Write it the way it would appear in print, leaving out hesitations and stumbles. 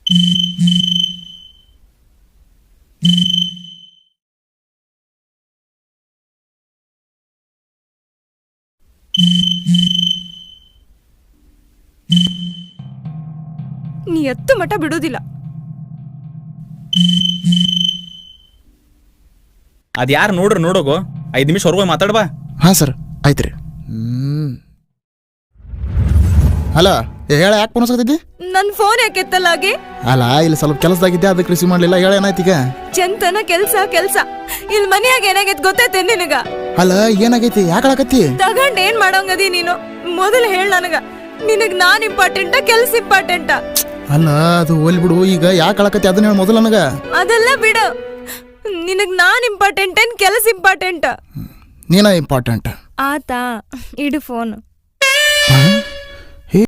ನೀ ಎತ್ತು ಮಠ ಬಿಡುವುದಿಲ್ಲ. ಅದ್ಯಾರು ನೋಡ್ರಿ ನೋಡೋಗು 5 ನಿಮಿಷ ಹೊರಗೋಗಿ ಮಾತಾಡ್ಬಾ. ಹಾಂ ಸರ್ ಆಯ್ತು ರೀ. ಹಲೋ ಹೇಳ, ಯಾಕೆ ಫೋನ್ ಹಚ್ಚಕತ್ತಿದ್ದಿ? ನನ್ ಫೋನ್ ಯಾಕೆ ಎತ್ತಲಾಗಿ? ಅಲ್ಲ ಇಲ್ಲಿ ಸ್ವಲ್ಪ ಕೆಲಸದಾಗಿದ್ದೆ, ಅದಕ್ಕೆ ರಿಸೀವ್ ಮಾಡಲಿಲ್ಲ. ಹೇಳ ಏನಾಯ್ತು ಈಗ? ಚಂತನ ಕೆಲ್ಸ ಇಲ್ಲಿ ಮನ್ಯಾಗ ಏನಾಗೈತ್ ಗೊತ್ತೈತೆ ನಿನಗ? ಅಲ್ಲ ಏನಾಗೈತಿ? ಯಾಕೆ ಹೇಳಕತ್ತಿ? ತಗೊಂಡ್ ಏನ್ ಮಾಡೋಂಗದಿ ನೀನು? ಮೊದಲು ಹೇಳ ನನಗ, ನಿನಗ್ ನಾನ್ ಇಂಪಾರ್ಟೆಂಟಾ ಕೆಲ್ಸ ಇಂಪಾರ್ಟೆಂಟಾ? ಅಲ್ಲ ಅದು ಹೋಲ್ ಬಿಡು, ಈಗ ಯಾಕೆ ಹೇಳಕತ್ತಿ ಅದನ್ನ ಹೇಳ ಮೊದಲು ನನಗ. ಅದೆಲ್ಲ ಬಿಡು, ನಿನಗ್ ನಾನ್ ಇಂಪಾರ್ಟೆಂಟ್ ಏನ್ ಕೆಲಸ ಇಂಪಾರ್ಟೆಂಟ್? ನೀನ ಇಂಪಾರ್ಟೆಂಟ್. ಆತಾ, ಇಡು ಫೋನ್.